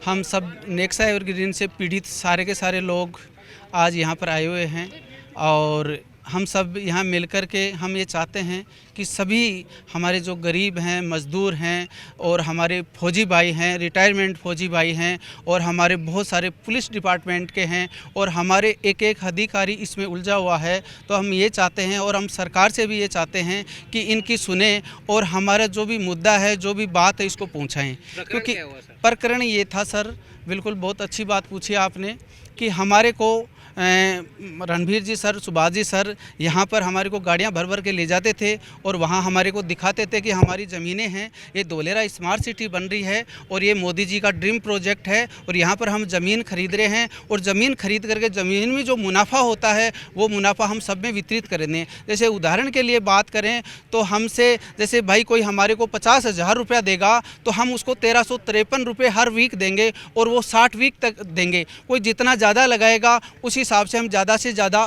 हम सब Nexa evergreen से पीड़ित सारे के सारे लोग आज यहाँ पर आए हुए हैं और हम सब यहाँ मिलकर के हम ये चाहते हैं कि सभी हमारे जो गरीब हैं, मज़दूर हैं और हमारे फौजी भाई हैं, रिटायरमेंट फौजी भाई हैं और हमारे बहुत सारे पुलिस डिपार्टमेंट के हैं और हमारे एक एक अधिकारी इसमें उलझा हुआ है। तो हम ये चाहते हैं और हम सरकार से भी ये चाहते हैं कि इनकी सुने और हमारा जो भी मुद्दा है, जो भी बात है, इसको पहुँचाएँ। क्योंकि प्रकरण ये था सर, बिल्कुल बहुत अच्छी बात पूछी आपने कि हमारे को रणबीर जी सर, सुभाष जी सर यहाँ पर हमारे को गाड़ियाँ भर भर के ले जाते थे और वहाँ हमारे को दिखाते थे कि हमारी ज़मीनें हैं, ये धोलेरा स्मार्ट सिटी बन रही है और ये मोदी जी का ड्रीम प्रोजेक्ट है और यहाँ पर हम ज़मीन खरीद रहे हैं और ज़मीन खरीद करके ज़मीन में जो मुनाफा होता है वो मुनाफा हम सब में वितरित कर दें। जैसे उदाहरण के लिए बात करें तो हमसे जैसे भाई कोई हमारे को 50,000 रुपया देगा तो हम उसको 1353 रुपये हर वीक देंगे और वो 60 वीक तक देंगे। कोई जितना ज़्यादा लगाएगा उस हिसाब से हम ज़्यादा से ज़्यादा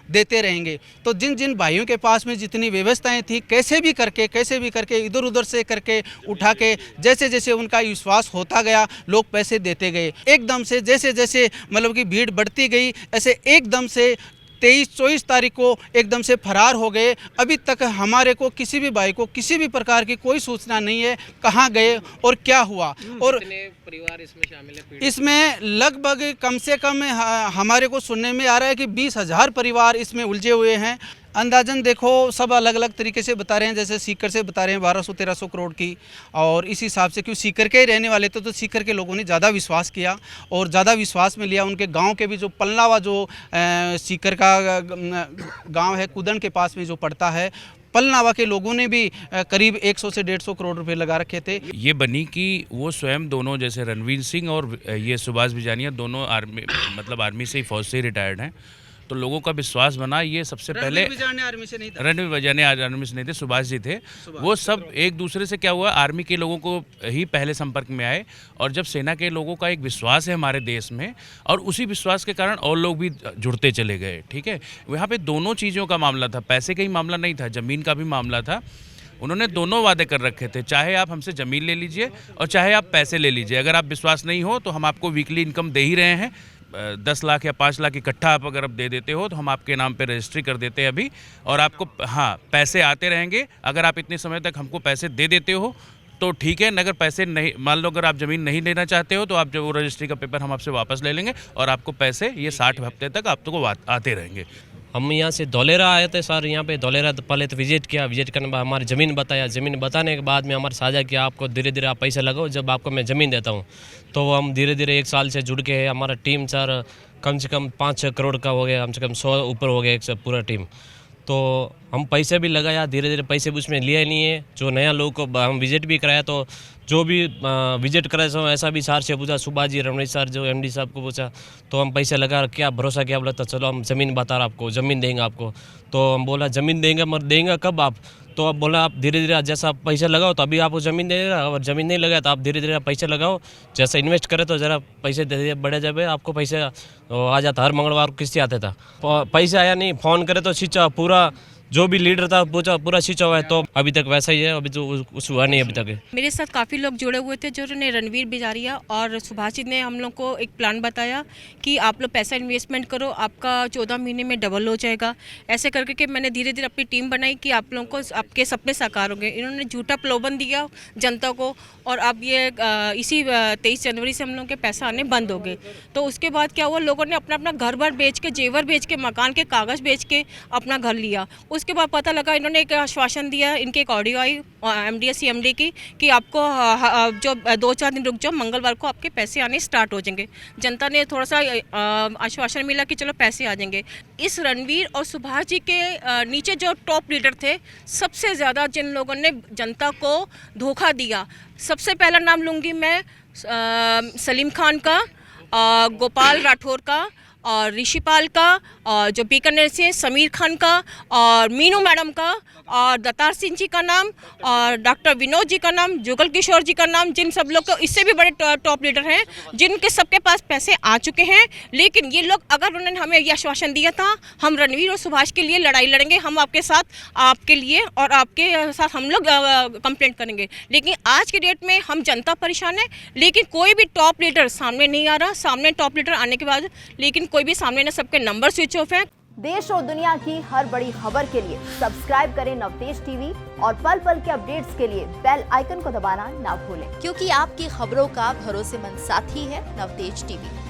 देते रहेंगे। तो जिन जिन भाइयों के पास में जितनी व्यवस्थाएं थी, कैसे भी करके इधर उधर से करके उठा के जैसे जैसे उनका विश्वास होता गया, लोग पैसे देते गए। एकदम से जैसे जैसे मतलब कि भीड़ बढ़ती गई, ऐसे एकदम से 23-24 तारीख को एकदम से फरार हो गए। अभी तक हमारे को किसी भी भाई को किसी भी प्रकार की कोई सूचना नहीं है कहाँ गए और क्या हुआ। और परिवार इसमें शामिल है? इसमें लगभग कम से कम हमारे को सुनने में आ रहा है कि 20,000 परिवार इसमें उलझे हुए हैं। अंदाजन देखो सब अलग अलग तरीके से बता रहे हैं, जैसे सीकर से बता रहे हैं 1200-1300 करोड़ की, और इस हिसाब से क्यों सीकर के ही रहने वाले थे तो सीकर के लोगों ने ज़्यादा विश्वास किया और ज़्यादा विश्वास में लिया। उनके गांव के भी जो पलनावा जो सीकर का गांव है, कुदन के पास में जो पड़ता है, पलनावा के लोगों ने भी करीब 100 से 150 करोड़ रुपए लगा रखे थे। ये बनी कि वो स्वयं दोनों, जैसे रणवीर सिंह और ये सुभाष बिजानिया, दोनों आर्मी से ही, फौज से ही रिटायर्ड हैं, तो लोगों का विश्वास बना। ये सबसे पहले रणवीर बिजानिया आर्मी से नहीं था, रणवीर बिजानिया आर्मी से नहीं थे, सुभाष जी थे। वो सब एक दूसरे से क्या हुआ, आर्मी के लोगों को ही पहले संपर्क में आए और जब सेना के लोगों का एक विश्वास है हमारे देश में और उसी विश्वास के कारण और लोग भी जुड़ते चले गए। ठीक है, यहाँ पे दोनों चीज़ों का मामला था, पैसे का ही मामला नहीं था, ज़मीन का भी मामला था। उन्होंने दोनों वादे कर रखे थे, चाहे आप हमसे ज़मीन ले लीजिए और चाहे आप पैसे ले लीजिए। अगर आप विश्वास नहीं हो तो हम आपको वीकली इनकम दे ही रहे हैं, 10 लाख या 5 लाख इकट्ठा आप अगर आप दे देते हो तो हम आपके नाम पे रजिस्ट्री कर देते हैं अभी, और आपको पैसे आते रहेंगे। अगर आप इतने समय तक हमको पैसे दे देते हो तो ठीक है, अगर पैसे नहीं, मान लो अगर आप ज़मीन नहीं लेना चाहते हो तो आप जो वो रजिस्ट्री का पेपर हम आपसे वापस ले लेंगे और आपको पैसे ये 60 हफ्ते तक आपको आते रहेंगे। हम यहाँ से धोलेरा आए थे सर, यहाँ पे धोलेरा पहले तो विजिट किया, विजिट करने के बाद हमारी ज़मीन बताया, ज़मीन बताने के बाद में हमारे साझा किया आपको धीरे धीरे आप पैसे लगाओ, जब आपको मैं ज़मीन देता हूँ। तो हम धीरे धीरे 1 साल से जुड़ के है, हमारा टीम सर कम से कम 5-6 करोड़ का हो गया, कम से कम 100 ऊपर हो गया एक पूरा टीम। तो हम पैसे भी लगाया, धीरे धीरे पैसे भी उसमें लिए नहीं है। जो नया लोग को हम विजिट भी कराया, तो जो भी विजिट कराए सो ऐसा भी सर से पूछा, सुभाष जी रणवीर सर जो MD साहब को पूछा, तो हम पैसे लगा, क्या भरोसा किया, बोला तो चलो हम ज़मीन बता रहा आपको, ज़मीन देंगे आपको। तो हम बोला ज़मीन देंगे, मगर देंगे कब आप? तो अब बोला आप धीरे धीरे जैसा आप पैसे लगाओ तो अभी आपको ज़मीन दे देगा, और ज़मीन नहीं लगाया तो आप धीरे धीरे पैसे लगाओ, जैसा इन्वेस्ट करे तो ज़रा पैसे दे बढ़े जाए, आपको पैसे आ जाता। हर मंगलवार को किस्ती आते था, पैसे आया नहीं, फ़ोन करे तो स्विच पूरा, जो भी लीडर था पूरा स्विच हुआ है। तो अभी तक वैसा ही है, अभी तो उस हुआ नहीं अभी तक। मेरे साथ काफ़ी लोग जुड़े हुए थे, जो ने रणवीर बिजारिया और सुभाष जी ने हम लोग को एक प्लान बताया कि आप लोग पैसा इन्वेस्टमेंट करो, आपका 14 महीने में डबल हो जाएगा। ऐसे करके कि मैंने धीरे धीरे अपनी टीम बनाई कि आप लोगों को आपके सपने साकार होंगे। इन्होंने झूठा प्रलोभन दिया जनता को, और अब ये इसी 23 जनवरी से हम लोग के पैसा आने बंद हो गए। तो उसके बाद क्या हुआ, लोगों ने अपना अपना घर बार बेच के, जेवर बेच के, मकान के कागज़ बेच के अपना घर लिया। उसके बाद पता लगा, इन्होंने एक आश्वासन दिया, इनके एक ऑडियो आई MD CMD की कि आपको जो 2-4 दिन रुक जाओ, मंगलवार को आपके पैसे आने स्टार्ट हो जाएंगे। जनता ने थोड़ा सा आश्वासन मिला कि चलो पैसे आ जाएंगे। इस रणवीर और सुभाष जी के नीचे जो टॉप लीडर थे, सबसे ज़्यादा जिन लोगों ने जनता को धोखा दिया, सबसे पहला नाम लूँगी मैं सलीम खान का, गोपाल राठौर का और ऋषिपाल का, और जो बीकानेर से समीर खान का, और मीनू मैडम का, और दत्तार सिंह जी का नाम, और डॉक्टर विनोद जी का नाम, जुगल किशोर जी का नाम, जिन सब लोग को इससे भी बड़े टॉप लीडर हैं जिनके सबके पास पैसे आ चुके हैं। लेकिन ये लोग, अगर उन्होंने हमें ये आश्वासन दिया था हम रणवीर और सुभाष के लिए लड़ाई लड़ेंगे, हम आपके साथ, आपके लिए और आपके साथ हम लोग कंप्लेंट करेंगे, लेकिन आज के डेट में हम जनता परेशान है। लेकिन कोई भी टॉप लीडर सामने नहीं आ रहा। सामने टॉप लीडर आने के बाद लेकिन कोई भी सामने ना, सबके नंबर स्विच ऑफ है। देश और दुनिया की हर बड़ी खबर के लिए सब्सक्राइब करें नवतेज टीवी और पल पल के अपडेट्स के लिए बेल आइकन को दबाना ना भूलें, क्योंकि आपकी खबरों का भरोसेमंद साथी है नवतेज टीवी।